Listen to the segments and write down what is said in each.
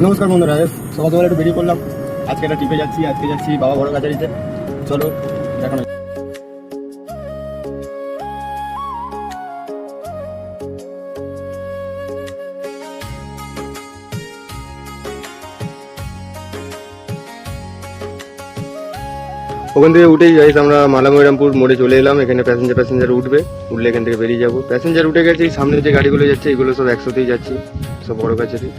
নমস্কার বন্ধুরা, সকাল সকাল একটু বেরিয়ে পড়লাম। আজকে একটা ট্রিপে যাচ্ছি। আজকে যাচ্ছি বাবা বড় কাছারিতে। চলো দেখানো। ওখান থেকে উঠেই গাইস আমরা মালাময়রামপুর মোড়ে চলে এলাম। এখানে প্যাসেঞ্জার উঠবে, উঠলে এখান থেকে বেরিয়ে যাবো। প্যাসেঞ্জার উঠে গেছে, সামনে যে গাড়িগুলো যাচ্ছে এগুলো সব একসাথেই যাচ্ছি, সব বড় কাছারি।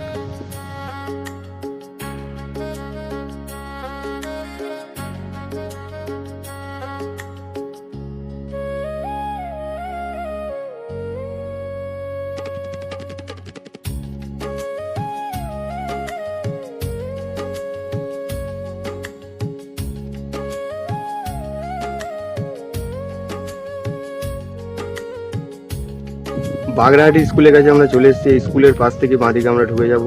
বাগড়াহাটি স্কুলের কাছে আমরা চলে এসেছি। এই স্কুলের পাশ থেকে বাঁদিকে আমরা ঢুকে যাব।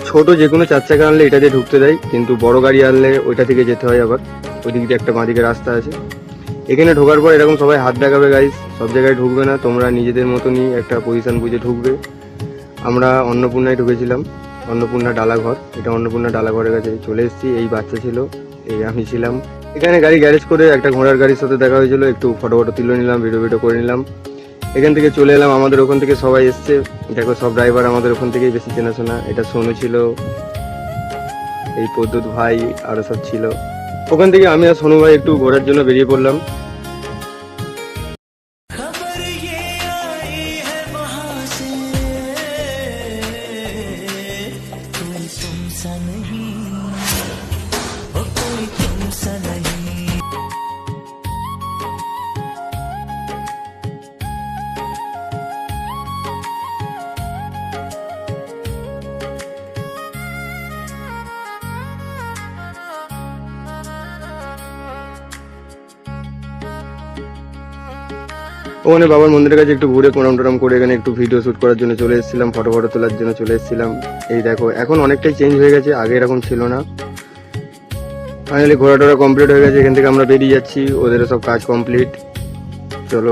ছোট যে কোনো 4 চাকা আনলে এটা দিয়ে ঢুকতে দেয়, কিন্তু বড় গাড়ি আনলে ওইটা থেকে যেতে হয়। আবার ওই দিক দিয়ে একটা বাঁদিকে রাস্তা আছে। এখানে ঢোকার পর এরকম সবাই হাত দেখাবে গাইস। সব জায়গায় ঢুকবে না, তোমরা নিজেদের মতনই একটা পজিশন বুঝে ঢুকবে। আমরা অন্নপূর্ণায় ঢুকেছিলাম, অন্নপূর্ণা ডালাঘর। এটা অন্নপূর্ণা ডালাঘরের কাছে চলে এসেছি। এই বাচ্চা ছিল, এই আমি ছিলাম। এখানে গাড়ি গ্যারেজ করে একটা ঘোড়ার গাড়ির সাথে দেখা হয়েছিল, একটু ফটো তুলে নিলাম, ভিডিও করে নিলাম। এখান থেকে চলে এলাম, আমাদের ওখান থেকে সবাই এসছে। দেখো সব ড্রাইভার আমাদের ওখান থেকেই বেশি চেনাশোনা। এটা সোনু ছিল, এই পদ্মুত ভাই, আরো সব ছিল। ওখান থেকে আমি আর সোনু ভাই একটু ঘোরার জন্য বেরিয়ে পড়লাম। ওখানে বাবার মন্দিরের কাছে একটু ঘুরে প্রণাম টনাম করে এখানে একটু ভিডিও শুট করার জন্য চলে এসেছিলাম, ফটো তোলার জন্য চলে এসেছিলাম। এই দেখো এখন অনেকটাই চেঞ্জ হয়ে গেছে, আগে এরকম ছিল না। ফাইনালি ঘোরাটোরা কমপ্লিট হয়ে গেছে। এখান থেকে আমরা বেরিয়ে যাচ্ছি, ওদেরও সব কাজ কমপ্লিট। চলো।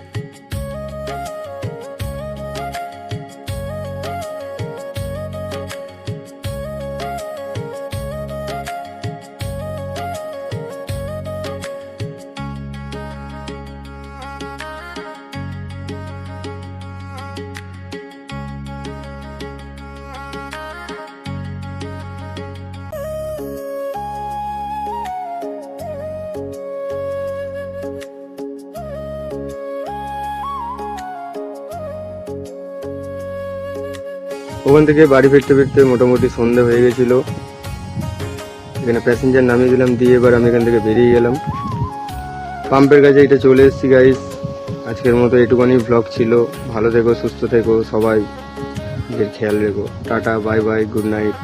ওখান থেকে বাড়ি ফিরতে ফিরতে মোটামুটি সন্ধ্যা হয়ে গেছিল। এখানে প্যাসেঞ্জার নামিয়ে দিলাম, দিয়ে এবার আমি এখান থেকে বেরিয়ে গেলাম। পাম্পের কাছে এটা চলে এসেছি গাইস। আজকের মতো এটুকুনি ব্লগ ছিল। ভালো থেকো, সুস্থ থেকো, সবাই নিজের খেয়াল রেখো। Tata, bye bye, good night.